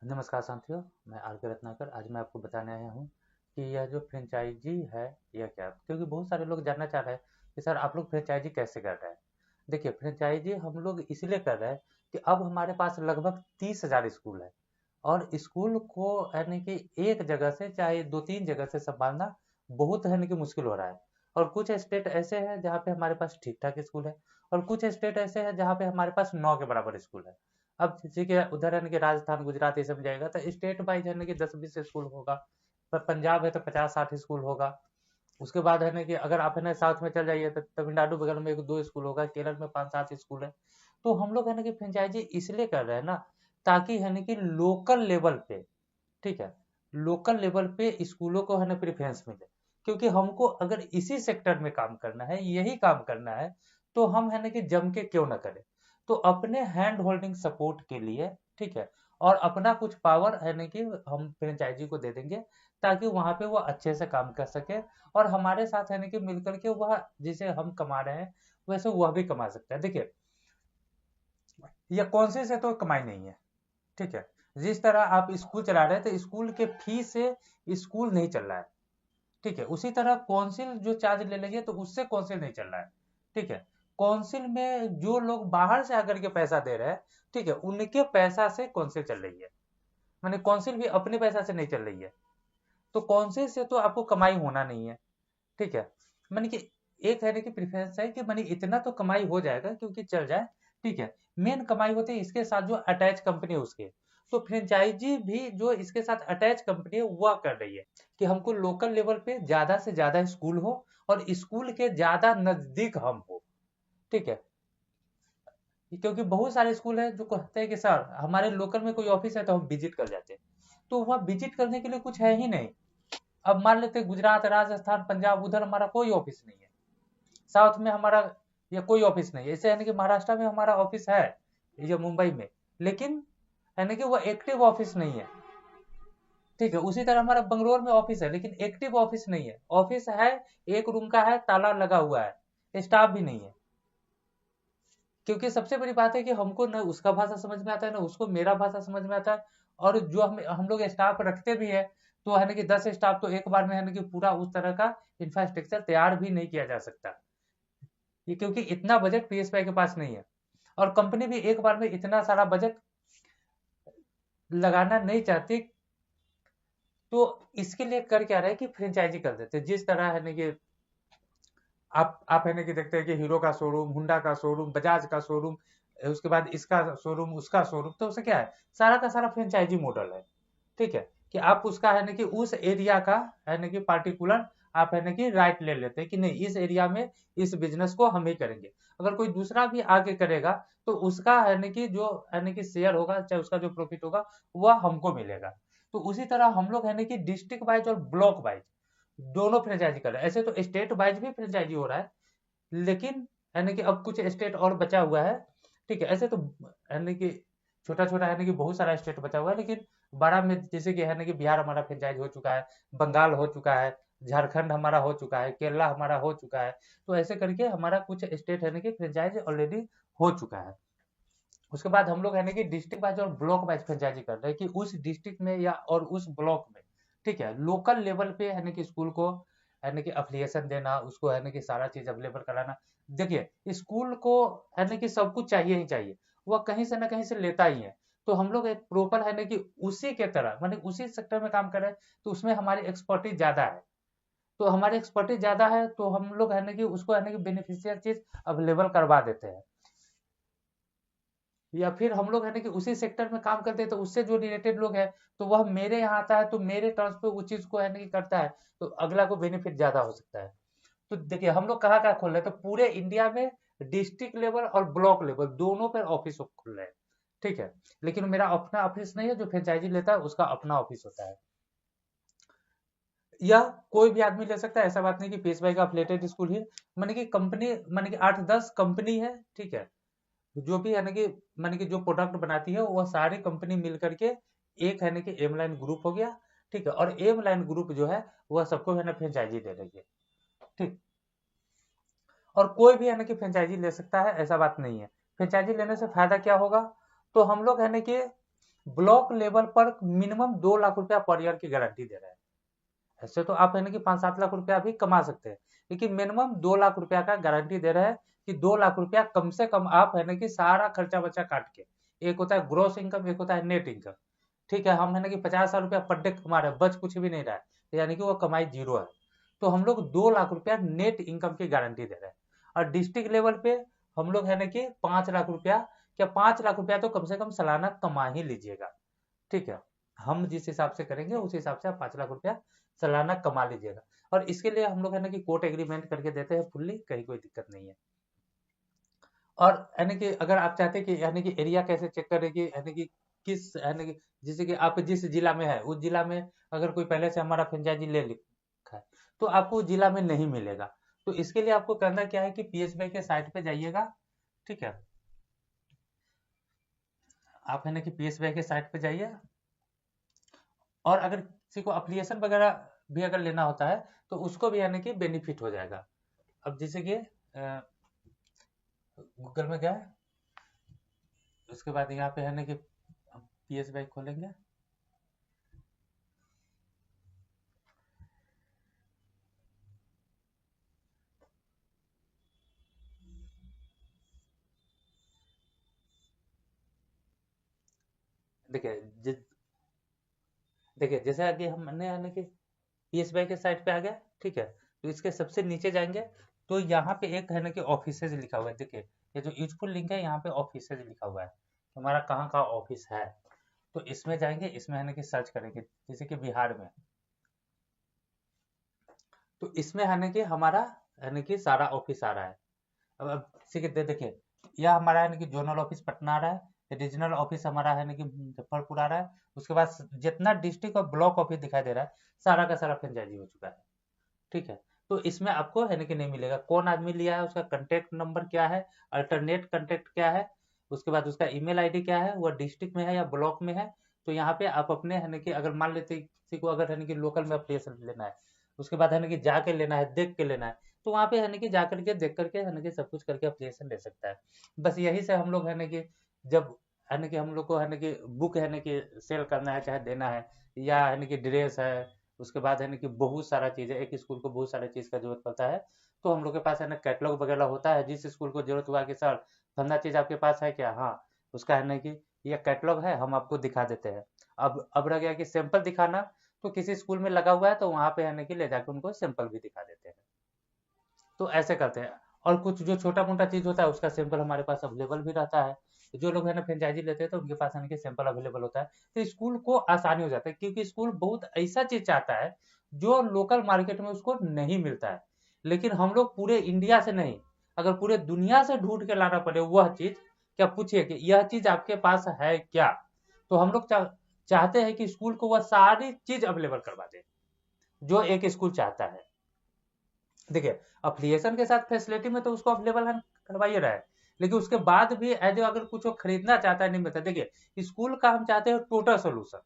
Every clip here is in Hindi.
नमस्कार साथियों, मैं आर के रत्नाकर। आज मैं आपको बताने आया हूँ कि यह जो फ्रेंचाइजी है यह क्या है, क्योंकि बहुत सारे लोग जानना चाह रहे हैं कि सर आप लोग फ्रेंचाइजी कैसे कर रहे हैं। देखिए, फ्रेंचाइजी हम लोग इसलिए कर रहे हैं कि अब हमारे पास लगभग 30,000 स्कूल है और स्कूल को यानी कि एक जगह से चाहे दो तीन जगह से संभालना बहुत यानी कि मुश्किल हो रहा है। और कुछ स्टेट ऐसे हैं जहाँ पे हमारे पास ठीक ठाक स्कूल है और कुछ स्टेट ऐसे हैं जहाँ पे हमारे पास 9 के बराबर स्कूल है। अब जैसे कि उधर यानी कि राजस्थान गुजरात ये सब जाएगा तो स्टेट वाइज यानी कि 10-20 स्कूल होगा। पर पंजाब है तो 50-60 स्कूल होगा। उसके बाद है ना कि अगर आप है ना साउथ में चल जाइए तो तमिलनाडु बगल में एक दो स्कूल होगा, केरल में 5-7 स्कूल है। तो हम लोग है ना कि फ्रेंचाइजी इसलिए कर रहे हैं ना, ताकि है ना कि लोकल लेवल पे, ठीक है, लोकल लेवल पे स्कूलों को है ना प्रेफरेंस मिले। क्योंकि हमको अगर इसी सेक्टर में काम करना है, यही काम करना है, तो हम है ना कि जम के क्यों ना करें। तो अपने हैंड होल्डिंग सपोर्ट के लिए, ठीक है, और अपना कुछ पावर है ना कि हम फ्रेंचाइजी को दे देंगे, ताकि वहां पे वो अच्छे से काम कर सके और हमारे साथ है ना कि मिलकर के वह जिसे हम कमा रहे हैं वैसे वह भी कमा सकता है। देखिए, यह कौन से तो कमाई नहीं है, ठीक है। जिस तरह आप स्कूल चला रहे हैं तो स्कूल के फी से स्कूल नहीं चल रहा है, ठीक है। उसी तरह कौंसिल जो चार्ज ले लेंगे तो उससे कौंसिल नहीं चल रहा है, ठीक है। कौंसिल में जो लोग बाहर से आकर के पैसा दे रहे हैं, ठीक है, उनके पैसा से कौंसिल चल रही है। माने कौंसिल भी अपने पैसा से नहीं चल रही है। तो कौंसिल से तो आपको कमाई होना नहीं है, ठीक है। माने कि एक है कि प्रेफरेंस है कि माने इतना तो कमाई हो जाएगा क्योंकि चल जाए, ठीक है। मेन कमाई होती है इसके साथ जो अटैच कंपनी है उसके। तो फ्रेंचाइजी भी जो इसके साथ अटैच कंपनी है वह कर रही है कि हमको लोकल लेवल पे ज्यादा से ज्यादा स्कूल हो और स्कूल के ज्यादा नजदीक हम हो, ठीक है। क्योंकि बहुत सारे स्कूल हैं जो कहते हैं कि सर हमारे लोकल में कोई ऑफिस है तो हम विजिट कर जाते हैं। तो वह विजिट करने के लिए कुछ है ही नहीं। अब मान लेते हैं गुजरात, राजस्थान, पंजाब, उधर हमारा कोई ऑफिस नहीं है। साउथ में हमारा या कोई ऑफिस नहीं है। ऐसे यानी कि महाराष्ट्र में हमारा ऑफिस है या मुंबई में, लेकिन यानी कि वो एक्टिव ऑफिस नहीं है, ठीक है। उसी तरह हमारा बंगलोर में ऑफिस है लेकिन एक्टिव ऑफिस नहीं है। ऑफिस है, एक रूम का है, ताला लगा हुआ है, स्टाफ भी नहीं है। क्योंकि सबसे बड़ी बात है कि हमको न उसका भाषा समझ में आता है, ना उसको मेरा भाषा समझ में आता है। और जो हम लोग स्टाफ रखते भी है तो है ना कि 10 स्टाफ तो एक बार में है ना कि पूरा उस तरह का इंफ्रास्ट्रक्चर तैयार भी नहीं किया जा सकता। ये क्योंकि इतना बजट पीएसपीआई के पास नहीं है और कंपनी भी एक बार में इतना सारा बजट लगाना नहीं चाहती। तो इसके लिए कर क्या रहे हैं कि फ्रेंचाइजी कर देते हैं। जिस तरह है ना कि आप है ना कि देखते हैं कि हीरो का शोरूम, हुंडा का शोरूम, बजाज का शोरूम, उसके बाद इसका शोरूम, उसका शोरूम, तो उसे क्या है, सारा का सारा फ्रेंचाइजी मॉडल है, ठीक है। कि आप उसका है ना कि उस एरिया का है ना कि पार्टिकुलर आप है ना कि राइट ले लेते हैं कि नहीं इस एरिया में इस बिजनेस को हम ही करेंगे। अगर कोई दूसरा भी आगे करेगा तो उसका है ना कि जो है ना कि शेयर होगा, चाहे उसका जो प्रॉफिट होगा वह हमको मिलेगा। तो उसी तरह हम लोग है ना कि डिस्ट्रिक्ट वाइज और ब्लॉक वाइज दोनों फ्रेंचाइजी कर रहे हैं। ऐसे तो स्टेट वाइज भी फ्रेंचाइजी हो रहा है, लेकिन यानी कि अब कुछ स्टेट और बचा हुआ है, ठीक है। ऐसे तो यानी कि छोटा छोटा यानी कि बहुत सारा स्टेट बचा हुआ है, लेकिन बड़ा में जैसे कि है ना कि बिहार हमारा फ्रेंचाइज हो चुका है, बंगाल हो चुका है, झारखंड हमारा हो चुका है, केरला हमारा हो चुका है। तो ऐसे करके हमारा कुछ स्टेट है ना कि फ्रेंचाइज ऑलरेडी हो चुका है। उसके बाद हम लोग है ना कि डिस्ट्रिक्ट वाइज और ब्लॉक वाइज फ्रेंचाइजी कर रहे हैं कि उस डिस्ट्रिक्ट में या और उस ब्लॉक में, ठीक है, लोकल लेवल पे है ना कि स्कूल को है ना कि अफिलिएशन देना, उसको है ना कि सारा चीज अवेलेबल कराना। देखिए, स्कूल को है ना कि सब कुछ चाहिए ही चाहिए, वह कहीं से ना कहीं से लेता ही है। तो हम लोग एक प्रॉपर है ना कि उसी के तरह माने उसी सेक्टर में काम कर रहे हैं, तो उसमें हमारी एक्सपर्टीज ज्यादा है। तो हमारी एक्सपर्टीज ज्यादा है तो हम लोग है ना कि उसको है ना कि बेनिफिशियल चीज अवेलेबल करवा देते हैं। या फिर हम लोग है ना कि उसी सेक्टर में काम करते हैं तो उससे जो रिलेटेड लोग हैं तो वह मेरे यहाँ आता है तो मेरे टर्म्स पे उस चीज को है ना कि करता है, तो अगला को बेनिफिट ज्यादा हो सकता है। तो देखिए हम लोग कहाँ कहाँ खोल रहे हैं तो पूरे इंडिया में डिस्ट्रिक्ट लेवल और ब्लॉक लेवल दोनों पर ऑफिस खोल रहे हैं, ठीक है। लेकिन मेरा अपना ऑफिस नहीं है, जो फ्रेंचाइजी लेता है उसका अपना ऑफिस होता है। या कोई भी आदमी ले सकता है, ऐसा बात नहीं कि पीएसवाई का अफिलिएटेड स्कूल ही माने कि कंपनी, माने कि 8-10 कंपनी है, ठीक है। जो भी है ना कि माने कि जो प्रोडक्ट बनाती है वह सारी कंपनी मिल करके एक है ना कि एम लाइन ग्रुप हो गया, ठीक है। और एम लाइन ग्रुप जो है वह सबको है ना फ्रेंचाइजी दे रही है, ठीक। और कोई भी है ना कि फ्रेंचाइजी ले सकता है, ऐसा बात नहीं है। फ्रेंचाइजी लेने से फायदा क्या होगा, तो हम लोग है ना कि ब्लॉक लेवल पर मिनिमम 2 लाख रुपया पर ईयर की गारंटी दे रहे हैं। ऐसे तो आप है ना कि 5-7 लाख रुपया भी कमा सकते हैं, लेकिन मिनिमम 2 लाख रुपया का गारंटी दे रहे हैं कि 2 लाख रुपया कम से कम आप है ना कि सारा खर्चा बर्चा काट के, एक होता है ग्रोस इनकम, एक होता है नेट इनकम। ठीक है, हम है ना कि 50,000 रुपया पर डे कमा रहे हैं, बच कुछ भी नहीं रहा है, तो यानी कि वो कमाई जीरो है। तो हम लोग 2 लाख रुपया नेट इनकम की गारंटी दे रहे हैं। और डिस्ट्रिक्ट लेवल पे हम लोग है ना कि 5 लाख रुपया, क्या 5 लाख रुपया तो कम से कम सालाना कमा ही लीजिएगा। ठीक है, हम जिस हिसाब से करेंगे उस हिसाब से आप 5 लाख रुपया सालाना कमा लीजिएगा। और इसके लिए हम लोग है ना कि कोर्ट एग्रीमेंट करके देते हैं फुल्ली, कहीं कोई दिक्कत नहीं है। और यानी कि अगर आप चाहते हैं कि यानी कि एरिया कैसे चेक करें कि यानी कि किस यानी कि जैसे कि आप जिस जिला में है उस जिला में अगर कोई पहले से हमारा फ्रेंचाइजी ले लिखा है तो आपको उस जिला में नहीं मिलेगा। तो इसके लिए आपको करना क्या है कि पीएसबी के साइट पे जाइएगा। ठीक है, आप है ना कि पीएसबी के साइट पे जाइए, और अगर किसी को एप्लीकेशन वगैरह भी अगर लेना होता है तो उसको भी यानी कि बेनिफिट हो जाएगा। अब जैसे कि गूगल में गए, उसके बाद यहाँ पे है ना कि पीएसबी खोलेंगे। देखिए देखिए जैसे कि हमने यानी कि पीएसबी के साइट पे आ गया। ठीक है, तो इसके सबसे नीचे जाएंगे तो यहाँ पे एक है ना कि ऑफिसेज लिखा हुआ है। देखिए ये जो यूजफुल लिंक है यहाँ पे ऑफिसेज लिखा हुआ है, हमारा कहाँ का ऑफिस है। तो इसमें जाएंगे, इसमें है ना कि सर्च करेंगे, जैसे कि बिहार में, तो इसमें है ना कि हमारा है ना कि सारा ऑफिस आ रहा है। अब ठीक है, देखिए यह हमारा है ना कि जोनल ऑफिस पटना आ रहा है, रीजनल ऑफिस हमारा है ना कि मुजफ्फरपुर आ रहा है, उसके बाद जितना डिस्ट्रिक्ट और ब्लॉक ऑफिस दिखाई दे रहा है सारा का सारा फ्रेंचाइजी हो चुका है। ठीक है, तो इसमें आपको है ना कि नहीं मिलेगा, कौन आदमी लिया है, उसका कांटेक्ट नंबर क्या है, अल्टरनेट कांटेक्ट क्या है, उसके बाद उसका ईमेल आईडी क्या है, वो डिस्ट्रिक्ट में है या ब्लॉक में है। तो यहाँ पे आप अपने है ना कि अगर मान लेते किसी को अगर है ना कि लोकल में एप्लीकेशन लेना है, उसके बाद है ना कि जाके लेना है, देख के लेना है, तो वहाँ पे है ना कि जा करके देख करके है ना कि सब कुछ करके एप्लीकेशन ले सकता है। बस यही से हम लोग है ना कि जब है ना कि हम लोग को है ना कि बुक है ना कि सेल करना है चाहे देना है, या है ना कि ड्रेस है, उसके बाद है ना कि बहुत सारा चीज़ है, एक स्कूल को बहुत सारा चीज़ का जरूरत पड़ता है। तो हम लोग के पास है ना कैटलॉग वगैरह होता है, जिस स्कूल को जरूरत हुआ कि सर फलना चीज़ आपके पास है क्या, हाँ उसका है ना कि ये कैटलॉग है, हम आपको दिखा देते हैं। अब रह गया कि सैंपल दिखाना, तो किसी स्कूल में लगा हुआ है तो वहाँ पे है ना कि ले जाकर उनको सैंपल भी दिखा देते हैं। तो ऐसे करते हैं। और कुछ जो छोटा मोटा चीज होता है उसका सैंपल हमारे पास अवेलेबल भी रहता है। जो लोग है ना फ्रेंचाइजी लेते हैं तो उनके पास है ना कि सैंपल अवेलेबल होता है, तो स्कूल को आसानी हो जाता है, क्योंकि स्कूल बहुत ऐसा चीज चाहता है जो लोकल मार्केट में उसको नहीं मिलता है। लेकिन हम लोग पूरे इंडिया से नहीं, अगर पूरे दुनिया से ढूंढ के लाना पड़े वह चीज, क्या पूछिए कि यह चीज आपके पास है क्या, तो हम लोग चाहते हैं कि स्कूल को वह सारी चीज अवेलेबल करवा दे जो एक स्कूल चाहता है। देखिए अफिलिएशन के साथ फैसिलिटी में तो उसको अवेलेबल हम करवाइए रहा है, लेकिन उसके बाद भी एज अगर कुछ वो खरीदना चाहता है नहीं मिलता। देखिए स्कूल का हम चाहते हैं टोटल सोल्यूशन,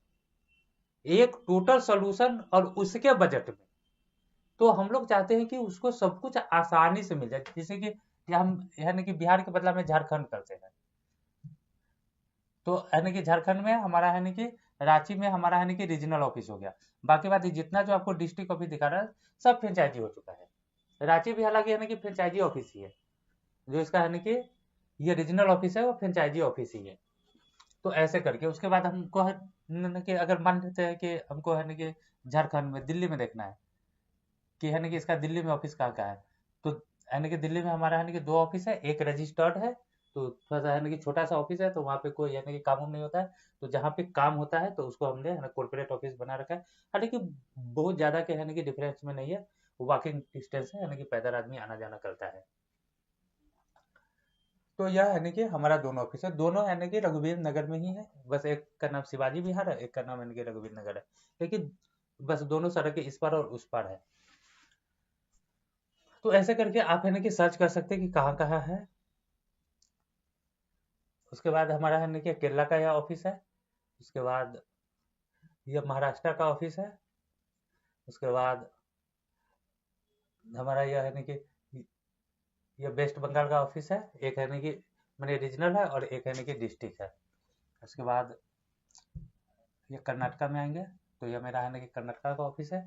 एक टोटल सोल्यूशन, और उसके बजट में। तो हम लोग चाहते हैं कि उसको सब कुछ आसानी से मिल जाए, जैसे कि हम यानी कि बिहार के बदला में झारखंड करते हैं, तो यानी कि झारखंड में हमारा है कि रांची में हमारा है कि रीजनल ऑफिस हो गया। बाकी बात जितना जो आपको डिस्ट्रिक्ट ऑफिस दिखा रहा है सब फ्रेंचाइजी हो चुका है। रांची भी हालांकि है कि फ्रेंचाइजी ऑफिस ही है, जो इसका है कि ये रीजनल ऑफिस है वो फ्रेंचाइजी ऑफिस ही है। तो ऐसे करके उसके बाद हमको है न कि अगर मान लेते हैं कि हमको है कि झारखंड में दिल्ली में देखना है कि है कि इसका दिल्ली में ऑफिस कहाँ का है, तो है कि दिल्ली में हमारा है कि दो ऑफिस है, एक रजिस्टर्ड है, तो थोड़ा सा है कि छोटा सा ऑफिस है, तो वहाँ पे कोई यानी कि काम नहीं होता है। तो जहाँ पे काम होता है तो उसको हमने है ना कॉर्पोरेट ऑफिस बना रखा है। हालांकि बहुत ज्यादा के है कि डिफरेंस में नहीं है, वॉकिंग डिस्टेंस है यानी कि पैदल आदमी आना जाना करता है। तो यह है कि हमारा दोनों ऑफिस है, दोनों है कि रघुवीर नगर में ही है, बस एक का नाम शिवाजी विहार है, एक का नाम है कि रघुवीर नगर है, लेकिन बस दोनों सड़क के इस पार और उस पार है। तो ऐसे करके आप है कि सर्च कर सकते हैं कि कहाँ कहाँ है। उसके बाद हमारा है कि केरला का यह ऑफिस है, उसके बाद यह महाराष्ट्र का ऑफिस है, उसके बाद हमारा यह है कि यह वेस्ट बंगाल का ऑफिस है, एक है कि मैंने रीजनल है और एक है कि डिस्ट्रिक्ट है। उसके बाद ये कर्नाटका में आएंगे तो यह मेरा है ना कि कर्नाटका का ऑफिस है।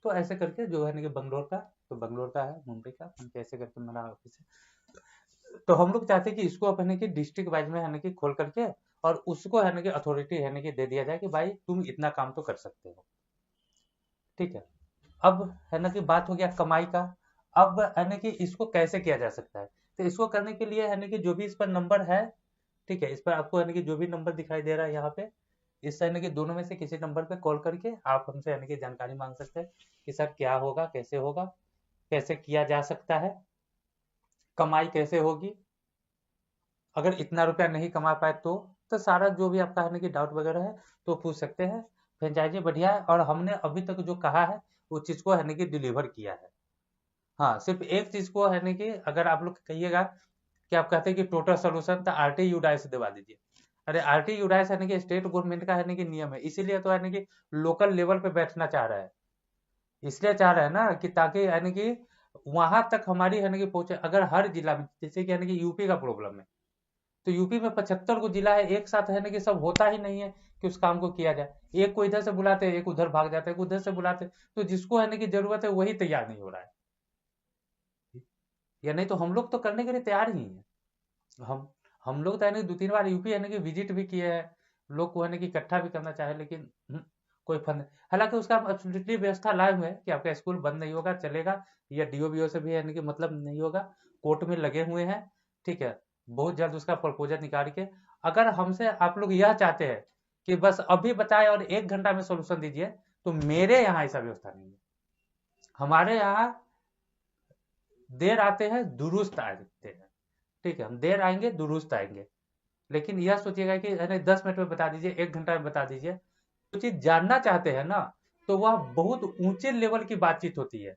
तो ऐसे करके जो है ना कि बंगलोर का, तो बंगलोर का है, मुंबई का, ऐसे करके मेरा ऑफिस है। तो हम लोग चाहते हैं कि इसको अपने की डिस्ट्रिक्ट वाइज में है ना कि खोल करके और उसको है ना कि अथॉरिटी है ना कि दे दिया जाए कि भाई तुम इतना काम तो कर सकते हो। ठीक है। अब है ना कि बात हो गया कमाई का। अब है ना कि इसको कैसे किया जा सकता है, तो इसको करने के लिए है ना कि जो भी इस पर नंबर है, ठीक है, इस पर आपको है ना कि जो भी नंबर दिखाई दे रहा है यहाँ पे, इस है ना कि दोनों में से किसी नंबर पे कॉल करके आप हमसे है ना कि जानकारी मांग सकते हैं कि सर क्या होगा, कैसे होगा, कैसे किया जा सकता है, कमाई कैसे होगी, अगर इतना रुपया नहीं कमा पाए तो सारा जो भी आपका है ना कि डाउट वगैरह है तो पूछ सकते हैं। फ्रेंचाइजी बढ़िया है और हमने अभी तक जो कहा है वो चीज़ को है ना कि डिलीवर किया है। हाँ, सिर्फ एक चीज़ को है ना कि अगर आप लोग कहिएगा कि आप कहते हैं कि टोटल सोल्यूशन तो आरटी यूडाइस दिलवा दीजिए। अरे आरटी यूडाइस है ना कि स्टेट गवर्नमेंट का है ना कि नियम है, इसीलिए तो है ना कि लोकल लेवल पे बैठना चाह रहा है। इसलिए चाह रहा है ना कि ताकि है ना कि वहां तक हमारी है ना कि पहुंचे। अगर हर जिला में जैसे कि है ना कि यूपी का प्रॉब्लम है, तो यूपी में 75 को जिला है, एक साथ है ना कि सब होता ही नहीं है कि उस काम को किया जाए। एक को इधर से बुलाते हैं, एक उधर भाग जाता है, एक उधर से बुलाते हैं, तो जिसको है ना कि जरूरत है वही तैयार नहीं हो रहा है। या नहीं तो हम लोग तो करने के लिए तैयार ही हैं। हम हम लोग तो है ना 2-3 बार यूपी है ना कि विजिट भी किए हैं, लोग को है ना कि इकट्ठा भी करना चाहे, लेकिन कोई फंड। हालांकि उसका हम एब्सोल्युटली व्यवस्था लाए हुए हैं कि आपका स्कूल बंद नहीं होगा, चलेगा, या डीओ से भी है ना कि मतलब नहीं होगा, कोर्ट में लगे हुए हैं। ठीक है। बहुत जल्द उसका प्रपोजल निकाल के, अगर हमसे आप लोग यह चाहते हैं कि बस अभी बताए और 1 घंटा में सोल्यूशन दीजिए, तो मेरे यहाँ ऐसा व्यवस्था नहीं है। हमारे यहाँ देर आते हैं दुरुस्त आते हैं। ठीक है, हम देर आएंगे दुरुस्त आएंगे। लेकिन यह सोचिएगा कि अरे 10 मिनट में बता दीजिए, 1 घंटा में बता दीजिए। जो चीज जानना चाहते हैं ना, तो वह बहुत ऊंचे लेवल की बातचीत होती है।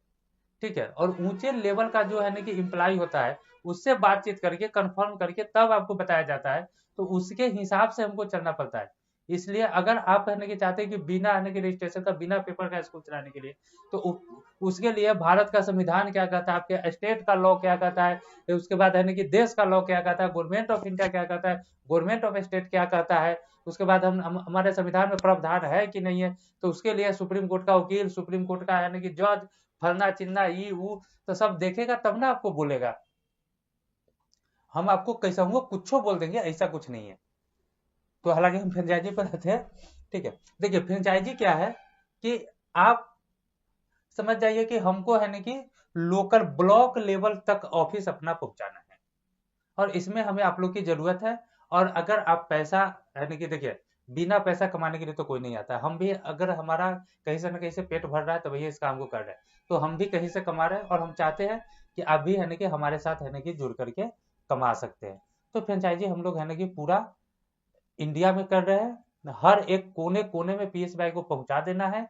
ठीक है, और ऊंचे लेवल का जो है ना कि इम्प्लाई होता है, उससे बातचीत करके कंफर्म करके तब आपको बताया जाता है। तो उसके हिसाब से हमको चलना पड़ता है। इसलिए अगर आप कहने की चाहते हैं कि बिना आने के रजिस्ट्रेशन का, बिना पेपर का स्कूल चलाने के लिए, तो उसके लिए भारत का संविधान क्या कहता है, आपके स्टेट का लॉ क्या कहता है, फिर उसके बाद है कि देश का लॉ क्या कहता है, गवर्नमेंट ऑफ इंडिया क्या कहता है, गवर्नमेंट ऑफ स्टेट क्या कहता है, उसके बाद हम हमारे संविधान में प्रावधान है कि नहीं है, तो उसके लिए सुप्रीम कोर्ट का वकील, सुप्रीम कोर्ट का यानी कि जज, फलना चिन्ना ई वो, तो सब देखेगा तब ना आपको बोलेगा। हम आपको कैसा हुआ कुछ बोल देंगे, ऐसा कुछ नहीं है। तो हालांकि हम फ्रेंचाइजी पर रहते हैं। ठीक है। देखिए फ्रेंचाइजी क्या है कि आप समझ जाइए कि हमको है ना कि लोकल ब्लॉक लेवल तक ऑफिस अपना पहुंचाना है, और इसमें हमें आप लोग की जरूरत है। और अगर आप पैसा है ना कि देखिए, बिना पैसा कमाने के लिए तो कोई नहीं आता। हम भी अगर हमारा कहीं से ना कहीं से पेट भर रहा है तो भैया इस काम को कर रहे हैं, तो हम भी कहीं से कमा रहे हैं और हम चाहते हैं कि आप भी है ना कि हमारे साथ है ना कि जुड़ करके कमा सकते हैं। तो फ्रेंचाइजी हम लोग है ना कि पूरा इंडिया में कर रहे हैं, हर एक कोने कोने में पीएसबीआई को पहुंचा देना है।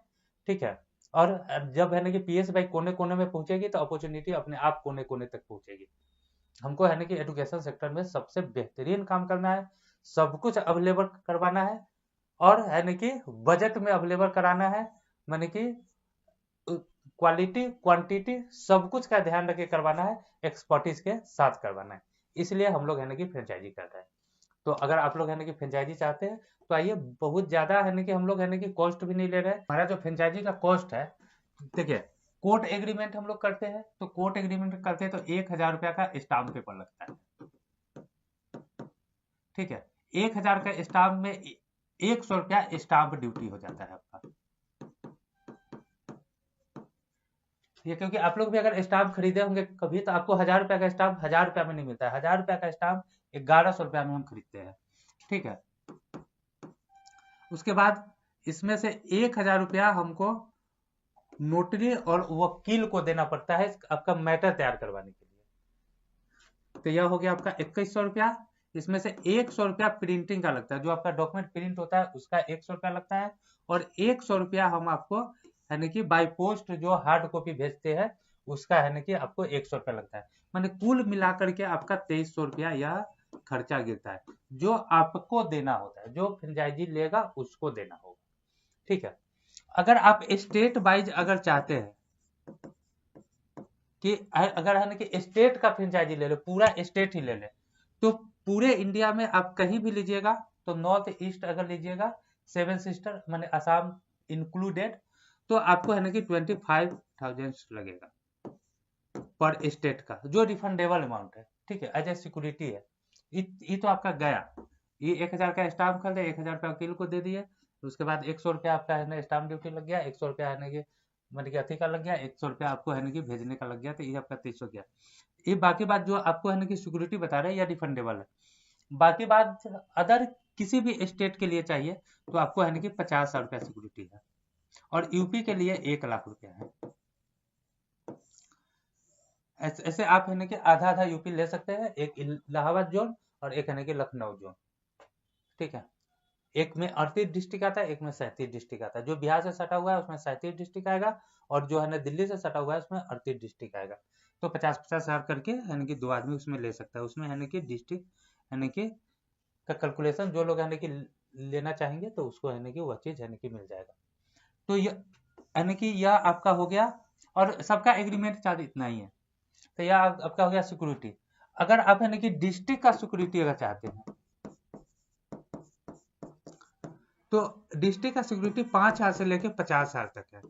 ठीक है। और जब है ना कि पीएसबीआई कोने कोने में पहुंचेगी तो अपॉर्चुनिटी अपने आप कोने कोने तक पहुंचेगी। हमको है ना कि एजुकेशन सेक्टर में सबसे बेहतरीन काम करना है, सब कुछ अवेलेबल करवाना है, और है ना कि बजट में अवेलेबल कराना है। माने कि क्वालिटी क्वांटिटी सब कुछ का ध्यान रख के करवाना है, एक्सपर्टीज के साथ करवाना है। इसलिए हम लोग है ना कि फ्रेंचाइजी कर रहे हैं। तो अगर आप लोग है ना कि फ्रेंचाइजी चाहते हैं तो आइए, बहुत ज्यादा है ना कि हम लोग है ना कि कॉस्ट भी नहीं ले रहे हैं। हमारा जो फ्रेंचाइजी का कॉस्ट है, देखिए, कोर्ट एग्रीमेंट हम लोग करते हैं, तो कोर्ट एग्रीमेंट करते हैं तो 1,000 रुपया का स्टाम्प पेपर लगता है। ठीक है। 1,000 का स्टाम्प में 100 रुपया स्टाम्प ड्यूटी हो जाता है आपका। ये क्योंकि आप लोग भी अगर स्टाम्प खरीदे होंगे कभी, तो आपको 1,000 रुपया का स्टाम्प 1,000 रुपया में नहीं मिलता है। 1,000 रुपया का स्टाम्प 1,100 रुपया में हम खरीदते हैं। ठीक है। उसके बाद इसमें से 1,000 रुपया हमको नोटरी और वकील को देना पड़ता है आपका मैटर तैयार करवाने के लिए। तो यह हो गया आपका 2,100 रुपया। इसमें से 100 रुपया प्रिंटिंग का लगता है, जो आपका डॉक्यूमेंट प्रिंट होता है उसका 100 रुपया लगता है। और 100 रुपया हम आपको है ना कि बाई पोस्ट जो हार्ड कॉपी भेजते हैं उसका है ना कि आपको 100 रुपया लगता है। मैंने कुल मिलाकर के आपका 2,300 रुपया यह खर्चा गिरता है, जो आपको देना होता है, जो फ्रेंचाइजी लेगा उसको देना होगा। ठीक है। अगर आप स्टेट वाइज अगर चाहते हैं कि अगर है ना कि स्टेट का फ्रेंचाइजी ले लो, पूरा स्टेट ही ले ले, तो पूरे इंडिया में आप कहीं भी लीजिएगा, तो नॉर्थ ईस्ट अगर लीजिएगा सेवन सिस्टर माने असम इंक्लूडेड, तो आपको है ना कि 25,000 लगेगा पर स्टेट का, जो रिफंडेबल अमाउंट है। ठीक है, एज ए सिक्योरिटी है। ये तो आपका गया, ये 1,000 का स्टाम्प खरीदे, 1,000 रुपया वकील को दे दिए, उसके बाद 100 रुपया आपका है ना स्टाम्प ड्यूटी लग गया, 100 रुपया है ना कि मतलब कि अथी का लग गया, 100 रुपया आपको है ना कि भेजने का लग गया, तो ये आपका 2300 गया। ये बाकी बात जो आपको है ना कि सिक्योरिटी बता रहे हैं या रिफंडेबल है। बाकी बात अदर किसी भी स्टेट के लिए चाहिए तो आपको है ना कि 50,000 रुपया सिक्योरिटी है, और यूपी के लिए 1,00,000 रुपया है। ऐसे आप है ना कि आधा आधा यूपी ले सकते हैं, एक इलाहाबाद जोन और एक है ना कि लखनऊ जोन। ठीक है, एक में 38 डिस्ट्रिक्ट आता है, एक में 37 डिस्ट्रिक्ट आता है। जो बिहार से सटा हुआ है उसमें 37 डिस्ट्रिक्ट आएगा, और जो है ना दिल्ली से सटा हुआ है उसमें 38 डिस्ट्रिक्ट आएगा। तो 50-50,000 करके यानी कि 2 आदमी उसमें ले सकता है। उसमें यानी कि डिस्ट्रिक्ट यानी कि का कैलकुलेशन जो लोग यानी कि लेना चाहेंगे तो उसको यानी कि वह चीज यानी कि मिल जाएगा। तो ये यानी कि यह आपका हो गया, और सबका एग्रीमेंट चार्ज इतना ही है। तो यह आपका हो गया सिक्योरिटी। अगर आप यानी कि डिस्ट्रिक्ट का सिक्योरिटी अगर चाहते हैं तो डिस्ट्रिक्ट का सिक्योरिटी 5,000 से लेकर 50,000 तक है।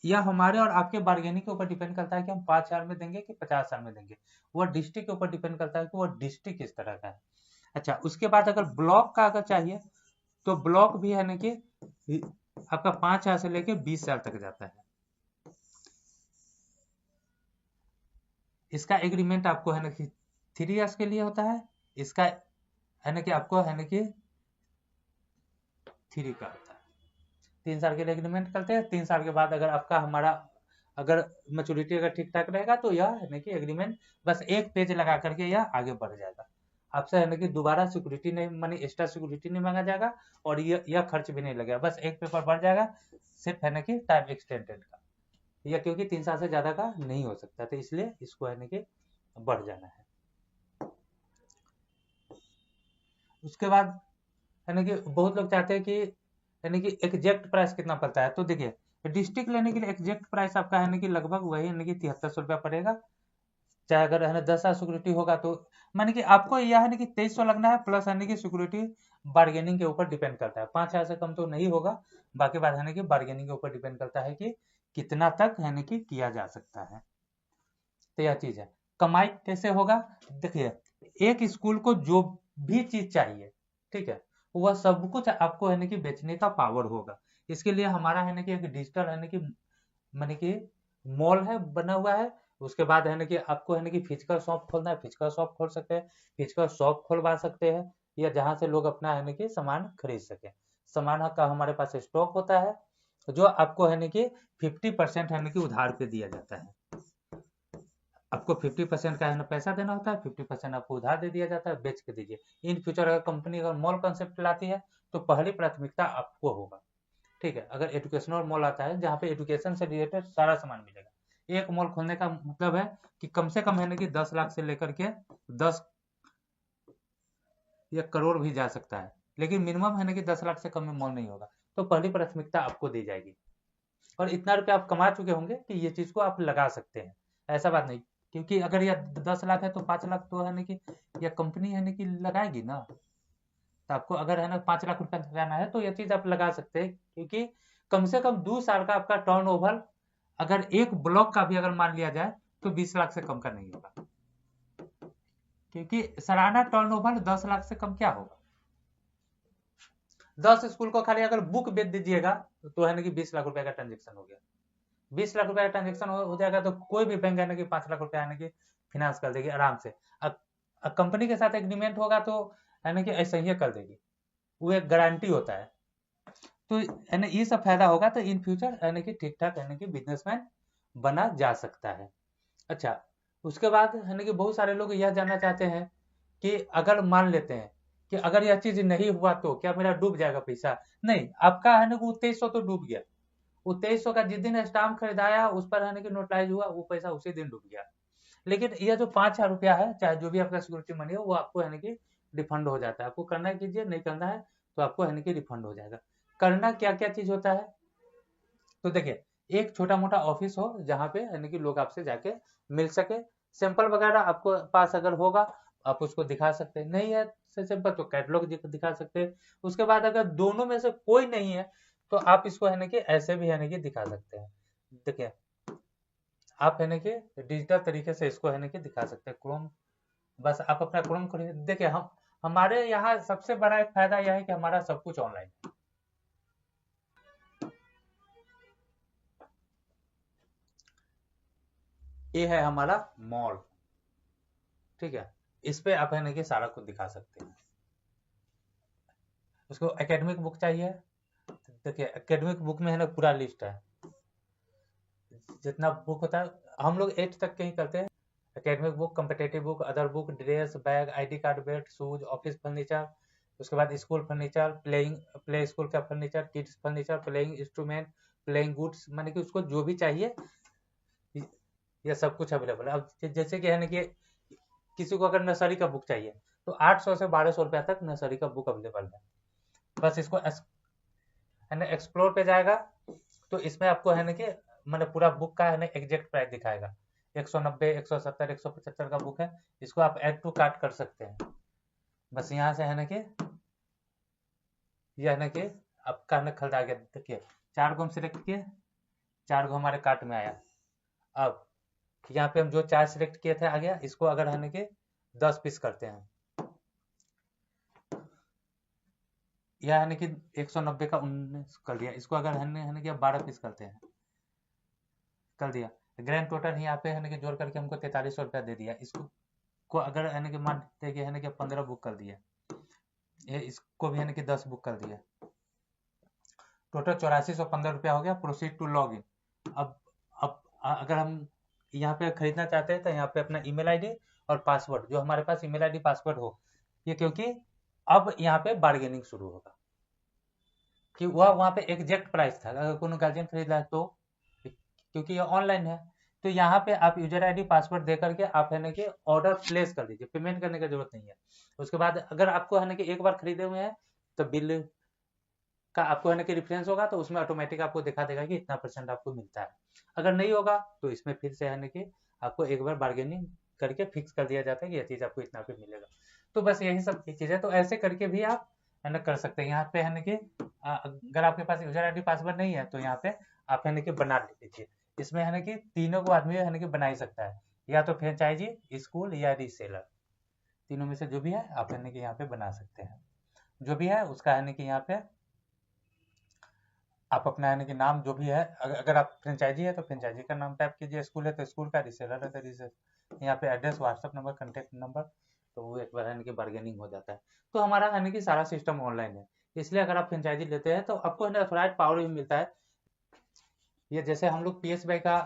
यह हमारे और आपके बार्गेनिंग के ऊपर डिपेंड करता है कि हम 5,000 में देंगे कि 50,000 में देंगे। वह डिस्ट्रिक्ट के ऊपर डिपेंड करता है कि वह डिस्ट्रिक्ट किस तरह का है। अच्छा, उसके बाद अगर ब्लॉक का अगर चाहिए तो ब्लॉक भी है ना कि आपका 5,000 से लेके 20,000 तक जाता है। इसका एग्रीमेंट आपको है ना कि 3 इयर्स के लिए होता है। इसका है ना कि आपको है ना कि 3 का होता है। 3 साल के लिए एग्रीमेंट करते हैं। 3 साल के बाद अगर आपका हमारा अगर मैच्योरिटी अगर ठीक ठाक रहेगा तो यह है ना कि एग्रीमेंट बस एक पेज लगा करके यह आगे बढ़ जाएगा। आपसे है ना कि दोबारा सिक्योरिटी नहीं मानी एक्स्ट्रा सिक्योरिटी नहीं मांगा जाएगा, और यह खर्च भी नहीं लगेगा, बस एक पेपर बढ़ जाएगा, सिर्फ है ना कि टाइम एक्सटेंडेड का। या क्योंकि 3 साल से ज्यादा का नहीं हो सकता, तो इसलिए इसको है ना कि बढ़ जाना है। उसके बाद है ना कि बहुत लोग चाहते हैं कि यानी कि एग्जैक्ट प्राइस कितना पड़ता है। तो देखिए, डिस्ट्रिक्ट लेने के लिए एग्जैक्ट प्राइस आपका है ना कि लगभग वही है ना कि 7300 रुपया पड़ेगा। चाहे अगर है ना 10 साल सिक्योरिटी होगा तो माने कि आपको यह है ना कि 2300 लगना है, प्लस है ना कि सिक्योरिटी बार्गेनिंग के ऊपर डिपेंड करता है। 5,000 से कम तो नहीं होगा। बाकी बात है ना कि बार्गेनिंग के ऊपर डिपेंड करता है कि कितना तक है ना कि किया जा सकता है। तो यह चीज है। कमाई कैसे होगा, देखिए, एक स्कूल को जो भी चीज चाहिए, ठीक है, वह सब कुछ आपको है ना कि बेचने का पावर होगा। इसके लिए हमारा है ना कि एक डिजिटल है ना कि माने कि मॉल है बना हुआ है। उसके बाद है ना कि आपको है ना कि फिजिकल शॉप खोलना है, फिजिकल शॉप खोल सकते हैं, फिजिकल शॉप खोलवा सकते हैं, या जहां से लोग अपना है ना कि सामान खरीद सके। सामान का हमारे पास स्टॉक होता है, जो आपको है ना कि 50% है ना कि उधार पे दिया जाता है। आपको 50% का है ना पैसा देना होता है, 50% आपको उधार दे दिया जाता है, बेच के दीजिए। इन फ्यूचर अगर कंपनी अगर मॉल कंसेप्ट लाती है तो पहली प्राथमिकता आपको होगा। ठीक है, अगर एजुकेशनल मॉल आता है जहाँ पे एजुकेशन से रिलेटेड सारा सामान मिलेगा। एक मॉल खोलने का मतलब है कि कम से कम है ना कि 10 लाख से लेकर के 10 या करोड़ भी जा सकता है, लेकिन मिनिमम है ना कि 10 लाख से कम में मॉल नहीं होगा। तो पहली प्राथमिकता आपको दी जाएगी, और इतना रुपया आप कमा चुके होंगे कि ये चीज को आप लगा सकते हैं। ऐसा बात नहीं, क्योंकि अगर यह 10 लाख है तो 5 लाख तो है ना कि यह कंपनी है ना कि लगाएगी ना। तो आपको अगर है ना 5 लाख रुपया लगाना है तो यह चीज आप लगा सकते हैं, क्योंकि कम से कम 2 साल का आपका टर्नओवर अगर एक ब्लॉक का भी अगर मान लिया जाए तो 20 लाख से कम का नहीं होगा, क्योंकि सालाना टर्नओवर 10 लाख से कम क्या होगा। 10 स्कूल को खाली अगर बुक बेच दीजिएगा तो है ना कि 20 लाख रुपए का ट्रांजेक्शन हो गया। 20 लाख रुपए का ट्रांजेक्शन हो जाएगा तो कोई भी बैंक है ना कि 5 लाख रुपए है ना कि फिनांस कर देगी आराम से। अब कंपनी के साथ एग्रीमेंट होगा तो है ना कि ऐसा ही कर देगी, वो एक गारंटी होता है। तो है ना ये सब फायदा होगा, तो इन फ्यूचर है ना कि ठीक ठाक है ना कि बिजनेसमैन बना जा सकता है। अच्छा, उसके बाद है ना कि बहुत सारे लोग यह जानना चाहते हैं कि अगर मान लेते हैं कि अगर यह चीज नहीं हुआ तो क्या मेरा डूब जाएगा पैसा। नहीं, आपका है ना वो 2300 तो डूब गया। वो 2300 का जिस दिन स्टाम्प खरीदाया उस पर है ना कि नोटराइज हुआ, वो पैसा उसी दिन डूब गया। लेकिन यह जो 5,000 रुपया है, चाहे जो भी आपका सिक्योरिटी मनी है, वो आपको है ना कि रिफंड हो जाता है। आपको करना है कीजिए, नहीं करना है तो आपको है ना कि रिफंड हो जाएगा। करना क्या क्या चीज होता है, तो देखिए, एक छोटा मोटा ऑफिस हो जहाँ पे यानी कि लोग आपसे जाके मिल सके, सैंपल वगैरह आपको पास अगर होगा, आप उसको दिखा सकते हैं, नहीं है सिंपल तो कैटलॉग दिखा सकते हैं। उसके बाद अगर दोनों में से कोई नहीं है तो आप इसको है ना कि ऐसे भी है ना कि दिखा सकते हैं। देखिए आप है ना कि डिजिटल तरीके से इसको है ना कि दिखा सकते हैं क्रोम। बस आप अपना क्रोम खोलिए। देखिए हम हमारे यहाँ सबसे बड़ा एक फायदा यह है कि हमारा सब कुछ ऑनलाइन है। ये है हमारा मॉल, ठीक है। इस पे आप है ना कि सारा कुछ दिखा सकते हैं। उसको एकेडमिक बुक चाहिए, देखिए एकेडमिक बुक में है ना पूरा लिस्ट है, जितना बुक होता है हम लोग 8 तक के ही करते हैं। Academic book, competitive book, other book, dress, bag, ID card, belt, shoes, office furniture, उसके बाद स्कूल फर्नीचर, प्ले स्कूल का furniture, kids furniture, playing instrument, playing goods, माने कि उसको जो भी चाहिए ये सब कुछ अवेलेबल है। अब जैसे कि है ना कि किसी को अगर नर्सरी का बुक चाहिए तो 800 से 1200 रुपया तक नर्सरी का बुक अवेलेबल है। बस इसको है ना एक्सप्लोर पे जाएगा तो इसमें आपको है ना कि मैंने पूरा बुक का है ना एग्जैक्ट प्राइस दिखाएगा। 190, 170, 175 का बुक है। इसको आप ऐड टू कार्ट कर सकते हैं। बस यहाँ से है ना कि यह है ना कि आपका ना खरीदा गया। देखिए 4 को हम सिलेक्ट किए, 4 को हमारे कार्ट में आया। अब यहाँ पे हम जो 4 सिलेक्ट किए थे आ गया। इसको अगर है ना कि 10 पीस करते हैं, यह है ना कि 190 का 19 कर दिया। इसको अगर है ना कि 12 पीस करते हैं, कर दिया। ग्रैंड टोटल यहाँ पे है ना कि जोड़ करके हमको 4300 रुपया दे दिया। इसको को अगर है ना कि मान है ना कि 15 बुक कर दिया, ये इसको भी है ना कि 10 बुक कर दिया। टोटल 8415 रुपया हो गया। Proceed to log in. अब अगर हम यहाँ पे खरीदना चाहते हैं तो यहाँ पे अपना ईमेल आईडी और पासवर्ड, जो हमारे पास ईमेल आईडी पासवर्ड हो, ये क्योंकि अब यहाँ पे बार्गेनिंग शुरू होगा कि वह वहाँ पे एग्जैक्ट प्राइस था। अगर कोनो गार्जियन खरीद रहा है तो, क्योंकि ये ऑनलाइन है, तो यहाँ पे आप यूजर आईडी पासवर्ड दे करके आप है ना कि ऑर्डर प्लेस कर दीजिए। पेमेंट करने की जरूरत नहीं है। उसके बाद अगर आपको है ना कि एक बार खरीदे हुए हैं तो बिल का आपको है ना कि रेफरेंस होगा तो उसमें ऑटोमेटिक आपको दिखा देगा कि इतना परसेंट आपको मिलता है। अगर नहीं होगा तो इसमें फिर से है ना कि आपको एक बार बार्गेनिंग करके फिक्स कर दिया जाता है कि यह चीज़ आपको इतना पे मिलेगा। तो बस यही सब चीज़ है। तो ऐसे करके भी आप है ना कर सकते हैं। यहाँ पे है ना कि अगर आपके पास यूजर आईडी पासवर्ड नहीं है तो यहाँ पे आप है ना कि बना लीजिए। इसमें है ना कि तीनों को आदमी है ना कि बना ही सकता है, या तो फ्रेंचाइजी, स्कूल या रीसेलर, तीनों में से जो भी है आप है ना कि यहाँ पे बना सकते हैं। जो भी है उसका है ना कि यहाँ पे आप अपना है ना कि नाम जो भी है, अगर आप फ्रेंचाइजी है तो फ्रेंचाइजी का नाम टाइप कीजिए, स्कूल है तो स्कूल का, रिसेलर है तो रिसेलर, यहाँ पे address, WhatsApp number, contact number, तो वो एक बार है ना कि बार्गेनिंग हो जाता है। तो हमारा है ना कि सारा सिस्टम ऑनलाइन है। इसलिए अगर आप फ्रेंचाइजी लेते हैं तो आपको है ना अथॉराइज्ड पावर भी मिलता है। ये जैसे हम लोग पीएसबी का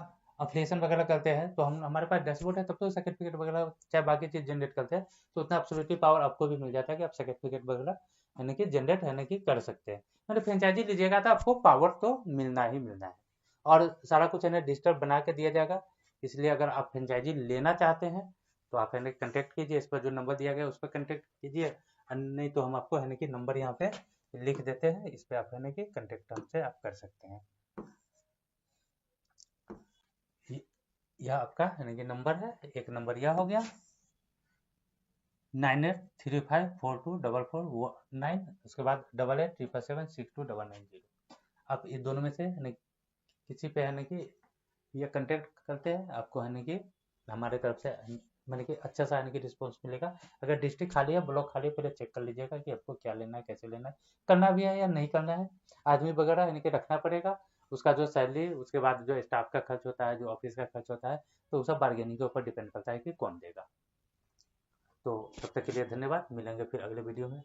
अफिलिएशन वगैरह करते हैं तो हम हमारे पास डैशबोर्ड है, तब तो सर्टिफिकेट वगैरह चाहे बाकी चीज जनरेट करते हैं तो उतना एब्सोल्युटली पावर आपको भी मिल जाता है कि आप सर्टिफिकेट वगैरह यानी कि जनरेट है ना कि कर सकते हैं। मतलब फ्रेंचाइजी लीजिएगा तो आपको पावर तो मिलना ही मिलना है, और सारा कुछ है ना डिजिटल बना के दिया जाएगा। इसलिए अगर आप फ्रेंचाइजी लेना चाहते हैं तो आप है ना कॉन्टेक्ट कीजिए, इस पर जो नंबर दिया गया है उस पर कॉन्टेक्ट कीजिए। नहीं तो हम आपको है ना कि नंबर यहाँ पे लिख देते हैं, इस पे आप है ना कि कॉन्टेक्ट हमसे आप कर सकते हैं। यह आपका यानी कि नंबर है। एक नंबर यह हो गया 9835424449, उसके बाद 8877762990। आप ये दोनों में से यानी किसी पे है ना कि ये कांटेक्ट करते हैं, आपको है ना कि हमारे तरफ से मैंने कि अच्छा सा यानी कि रिस्पॉन्स मिलेगा। अगर डिस्ट्रिक्ट खाली है, ब्लॉक खाली है, पहले चेक कर लीजिएगा कि आपको क्या लेना है, कैसे लेना है, करना भी है या नहीं करना है। आदमी वगैरह यानी कि रखना पड़ेगा, उसका जो सैलरी, उसके बाद जो स्टाफ का खर्च होता है, जो ऑफिस का खर्च होता है, तो वो सब बार्गेनिंग के ऊपर डिपेंड करता है कि कौन देगा। तो तब तक के लिए धन्यवाद, मिलेंगे फिर अगले वीडियो में।